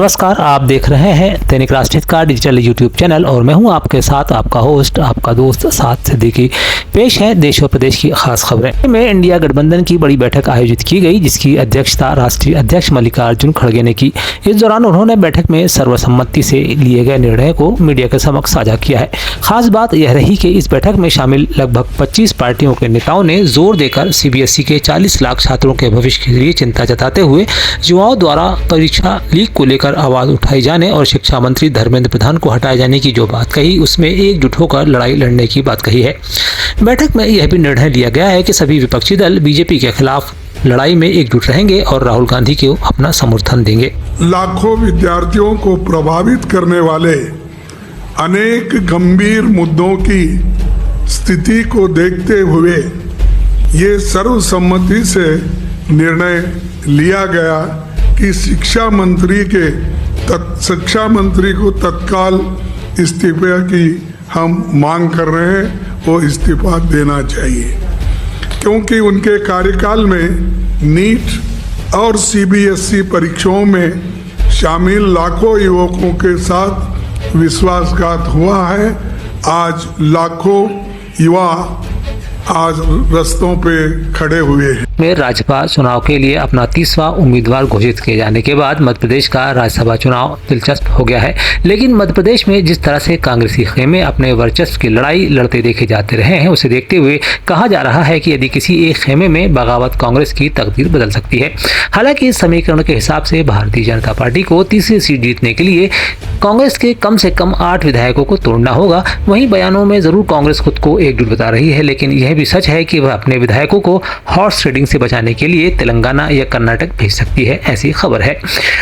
नमस्कार, आप देख रहे हैं दैनिक राष्ट्रहित का डिजिटल यूट्यूब चैनल और मैं हूं आपके साथ आपका होस्ट, आपका दोस्त साद सिद्दीकी। पेश है देश और प्रदेश की खास खबरें। में इंडिया गठबंधन की बड़ी बैठक आयोजित की गई, जिसकी अध्यक्षता राष्ट्रीय अध्यक्ष मल्लिकार्जुन खड़गे ने की। इस दौरान उन्होंने बैठक में सर्वसम्मति से लिए गए निर्णय को मीडिया के समक्ष साझा किया है। खास बात यह रही कि इस बैठक में शामिल लगभग 25 पार्टियों के नेताओं ने जोर देकर सीबीएसई के 40 लाख छात्रों के भविष्य के लिए चिंता जताते हुए युवाओं द्वारा परीक्षा लीक को लेकर आवाज उठाई जाने और शिक्षा मंत्री धर्मेंद्र प्रधान को हटाए जाने की जो बात कही, उसमें एकजुट होकर लड़ाई लड़ने की बात कही है। बैठक में यह भी निर्णय लिया गया है कि सभी विपक्षी दल बीजेपी के खिलाफ लड़ाई में एकजुट रहेंगे और राहुल गांधी को अपना समर्थन देंगे। लाखों विद्यार्थियों को प्रभावित करने वाले अनेक गंभीर मुद्दों की स्थिति को देखते हुए ये सर्वसम्मति से निर्णय लिया गया कि शिक्षा मंत्री को तत्काल इस्तीफे की हम मांग कर रहे हैं, वो इस्तीफा देना चाहिए, क्योंकि उनके कार्यकाल में नीट और सीबीएसई परीक्षाओं में शामिल लाखों युवकों के साथ विश्वासघात हुआ है। आज लाखों युवा आज रास्तों पे खड़े हुए हैं। में राज्यसभा चुनाव के लिए अपना 30वां उम्मीदवार घोषित किए जाने के बाद मध्य प्रदेश का राज्यसभा चुनाव दिलचस्प हो गया है। लेकिन मध्य प्रदेश में जिस तरह से कांग्रेसी खेमे अपने वर्चस्व की लड़ाई लड़ते देखे जाते रहे हैं, उसे देखते हुए कहा जा रहा है कि यदि किसी एक खेमे में बगावत कांग्रेस की तकदीर बदल सकती है। हालांकि इस समीकरण के हिसाब से भारतीय जनता पार्टी को तीसरी सीट जीतने के लिए कांग्रेस के कम से कम 8 विधायकों को तोड़ना होगा। वहीं बयानों में जरूर कांग्रेस खुद को एकजुट बता रही है, लेकिन यह भी सच है कि वह अपने विधायकों को हॉर्स ट्रेडिंग से बचाने के लिए तेलंगाना या कर्नाटक भेज सकती है, ऐसी खबर है।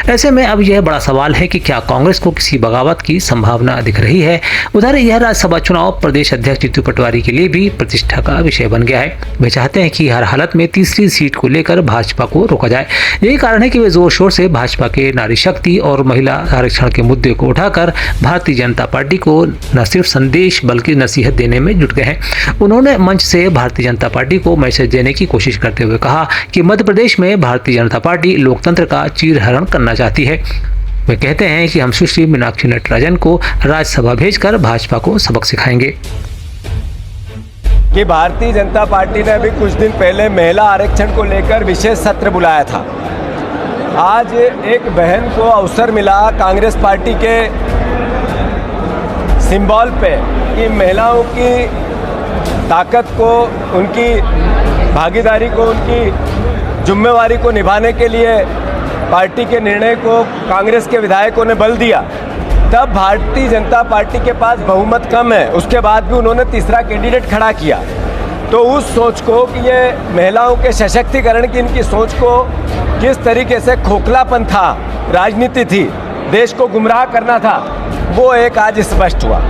ऐसे में अब यह बड़ा सवाल है कि क्या कांग्रेस को किसी बगावत की संभावना दिख रही है। उधर यह राज्यसभा चुनाव प्रदेश अध्यक्ष जीतू पटवारी के लिए भी प्रतिष्ठा का विषय बन गया है। वे चाहते हैं कि हर हालत में तीसरी सीट को लेकर भाजपा को रोका जाए। यही कारण है कि वे जोर शोर से भाजपा के नारी शक्ति और महिला आरक्षण के मुद्दे को उठाकर भारतीय जनता पार्टी को न सिर्फ संदेश बल्कि नसीहत देने में जुट गए हैं। उन्होंने मंच से भारतीय जनता पार्टी को मैसेज देने की कोशिश करते हुए कहा कि मध्य प्रदेश में भारतीय जनता पार्टी लोकतंत्र का चीरहरण करना चाहती है। वे कहते हैं कि हम सुश्री मीनाक्षी नटराजन को राज्यसभा भेजकर भाजपा को सबक सिखाएंगे। कि भारतीय जनता पार्टी ने अभी कुछ दिन पहले महिला आरक्षण को लेकर विशेष सत्र बुलाया था। आज एक बहन को अवसर मिला कांग्रेस पार्टी के सिंबल पे कि महिलाओं की ताकत को, उनकी भागीदारी को, उनकी जिम्मेवारी को निभाने के लिए पार्टी के निर्णय को कांग्रेस के विधायकों ने बल दिया। तब भारतीय जनता पार्टी के पास बहुमत कम है, उसके बाद भी उन्होंने तीसरा कैंडिडेट खड़ा किया। तो उस सोच को कि ये महिलाओं के सशक्तिकरण की इनकी सोच को किस तरीके से खोखलापन था, राजनीति थी, देश को गुमराह करना था, वो एक आज स्पष्ट हुआ।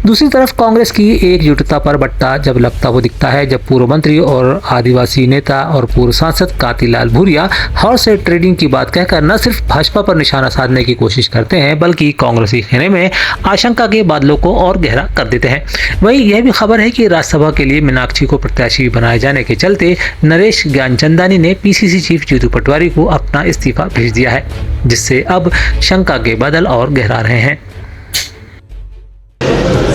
दूसरी तरफ कांग्रेस की एकजुटता पर बट्टा जब लगता वो दिखता है, जब पूर्व मंत्री और आदिवासी नेता और पूर्व सांसद कांतिलाल भूरिया हॉर्स ट्रेडिंग की बात कहकर न सिर्फ भाजपा पर निशाना साधने की कोशिश करते हैं, बल्कि कांग्रेसी खेमे में आशंका के बादलों को और गहरा कर देते हैं। वहीं यह भी खबर है कि राज्यसभा के लिए मीनाक्षी को प्रत्याशी बनाए जाने के चलते नरेश ज्ञानचंदानी ने पीसीसी चीफ जीतू पटवारी को अपना इस्तीफा भेज दिया है, जिससे अब शंका के बादल और गहरा रहे हैं।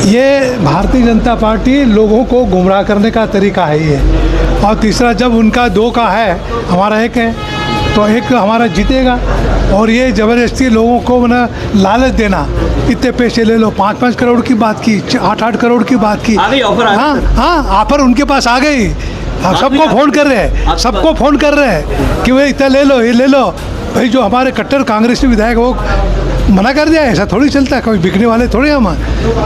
ये भारतीय जनता पार्टी लोगों को गुमराह करने का तरीका है ये। और तीसरा, जब उनका 2 का है, हमारा 1 है, तो 1 हमारा जीतेगा। और ये ज़बरदस्ती लोगों को ना लालच देना, इतने पैसे ले लो, 5-5 करोड़ की बात की, 8-8 करोड़ की बात की। हाँ, ऑफर उनके पास आ गई। सबको फ़ोन कर रहे हैं, सबको फ़ोन कर रहे हैं कि भाई इतना ले लो, ये ले लो। भाई जो हमारे कट्टर कांग्रेसी विधायक वो मना कर दिया, ऐसा थोड़ी चलता है, कोई बिकने वाले थोड़े हम।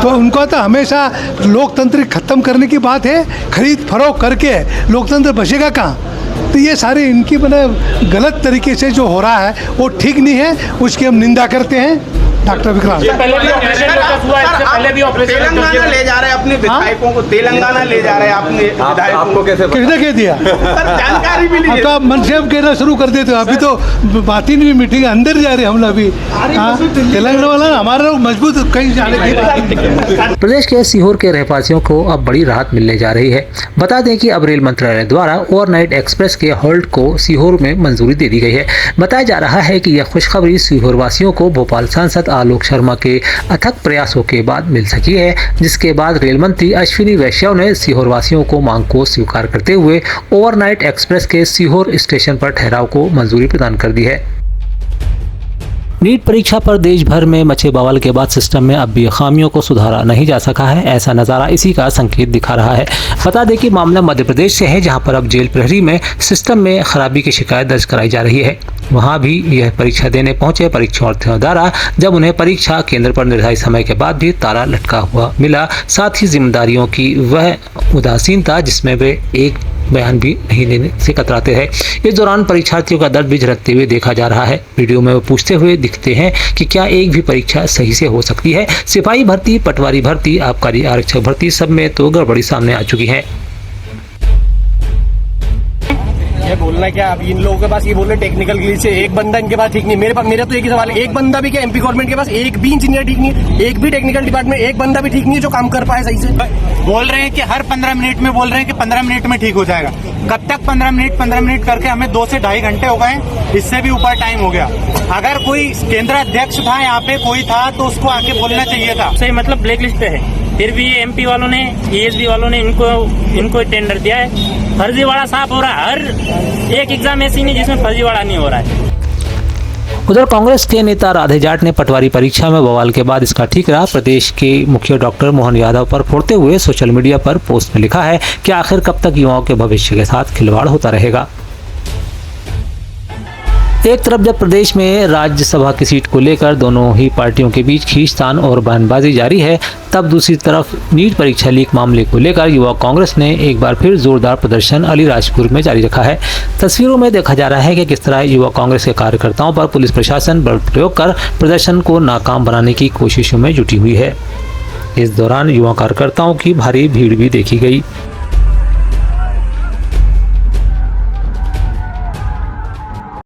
तो उनको तो हमेशा लोकतंत्र ख़त्म करने की बात है, खरीद फरोख्त करके लोकतंत्र बचेगा कहाँ। तो ये सारे इनकी गलत तरीके से जो हो रहा है वो ठीक नहीं है, उसकी हम निंदा करते हैं। डॉक्टर विक्रांत। पहले भी ऑपरेशन हुआ, इससे पहले भी ऑपरेशन तेलंगाना ले जा रहे हैं अपने विधायकों को, तेलंगाना ले जा रहे हैं अपने विधायकों आपको कैसे किसने कह दिया? सर जानकारी मिली अब तो आप मन से अब कहना शुरू कर देते हो। अभी तो बात ही नहीं, मीटिंग अंदर जा रहे हैं हम लोग अभी। हाँ, तेलंगाना वाला हमारा लोग मजबूत कहीं जाने की बात नहीं। प्रदेश के सीहोर के रहवासियों को अब बड़ी राहत मिलने जा रही है। बता दें कि अब रेल मंत्रालय द्वारा ओवरनाइट एक्सप्रेस के हॉल्ट को सीहोर में मंजूरी दे दी गई है। बताया जा रहा है कि यह खुशखबरी सीहोर वासियों को भोपाल सांसद आलोक शर्मा के अथक प्रयासों के बाद मिल सकी है, जिसके बाद रेल मंत्री अश्विनी वैष्णव ने सीहोर वासियों को मांग को स्वीकार करते हुए ओवरनाइट एक्सप्रेस के सीहोर स्टेशन पर ठहराव को मंजूरी प्रदान कर दी है। नीट परीक्षा पर देश भर में मचे बवाल के बाद सिस्टम में अब भी खामियों को सुधारा नहीं जा सका है। ऐसा नज़ारा इसी का संकेत दिखा रहा है। बता दें कि मामला मध्य प्रदेश से है, जहां पर अब जेल प्रहरी में सिस्टम में खराबी की शिकायत दर्ज कराई जा रही है। वहां भी यह परीक्षा देने पहुंचे परीक्षार्थियों द्वारा जब उन्हें परीक्षा केंद्र पर निर्धारित समय के बाद भी ताला लटका हुआ मिला, साथ ही जिम्मेदारियों की वह उदासीनता जिसमें वे एक बयान भी नहीं देने से कतराते हैं। इस दौरान परीक्षार्थियों का दर्द भी झलकते हुए देखा जा रहा है। वीडियो में वो पूछते हुए दिखते हैं कि क्या एक भी परीक्षा सही से हो सकती है। सिपाही भर्ती, पटवारी भर्ती, आबकारी आरक्षक भर्ती सब में तो गड़बड़ी सामने आ चुकी है। ये बोलना क्या, अब इन लोगों के पास ये बोल रहे टेक्निकल ग्लिच से एक बंदा इनके पास ठीक नहीं। मेरा तो एक ही सवाल है, एक बंदा भी क्या एमपी गवर्नमेंट के पास एक भी इंजीनियर ठीक नहीं है, एक भी टेक्निकल डिपार्टमेंट एक बंदा भी ठीक नहीं है जो काम कर पाए सही से। बोल रहे हैं कि हर 15 मिनट में बोल रहे हैं कि 15 मिनट में ठीक हो जाएगा। कब तक 15 मिनट करके हमें 2 से 2.5 घंटे हो गए, इससे भी ऊपर टाइम हो गया। अगर कोई केंद्र अध्यक्ष था यहाँ पे कोई था तो उसको आके बोलना चाहिए था। सही मतलब ब्लैक लिस्ट पे है, फिर भी ये एमपी वालों ने ईएसडी वालों ने इनको टेंडर दिया है। फर्जीवाड़ा साफ हो रहा है, हर एक एग्जाम ऐसी नहीं जिसमें फर्जीवाड़ा नहीं हो रहा है। उधर कांग्रेस के नेता राधे जाट ने पटवारी परीक्षा में बवाल के बाद इसका ठीकरा प्रदेश के मुखिया डॉक्टर मोहन यादव पर फोड़ते हुए सोशल मीडिया पर पोस्ट में लिखा है कि आखिर कब तक युवाओं के भविष्य के साथ खिलवाड़ होता रहेगा। एक तरफ जब प्रदेश में राज्यसभा की सीट को लेकर दोनों ही पार्टियों के बीच खींचतान और बयानबाजी जारी है, तब दूसरी तरफ नीट परीक्षा लीक मामले को लेकर युवा कांग्रेस ने एक बार फिर जोरदार प्रदर्शन अलीराजपुर में जारी रखा है। तस्वीरों में देखा जा रहा है कि किस तरह युवा कांग्रेस के कार्यकर्ताओं पर पुलिस प्रशासन बल प्रयोग कर प्रदर्शन को नाकाम बनाने की कोशिशों में जुटी हुई है। इस दौरान युवा कार्यकर्ताओं की भारी भीड़ भी देखी गई।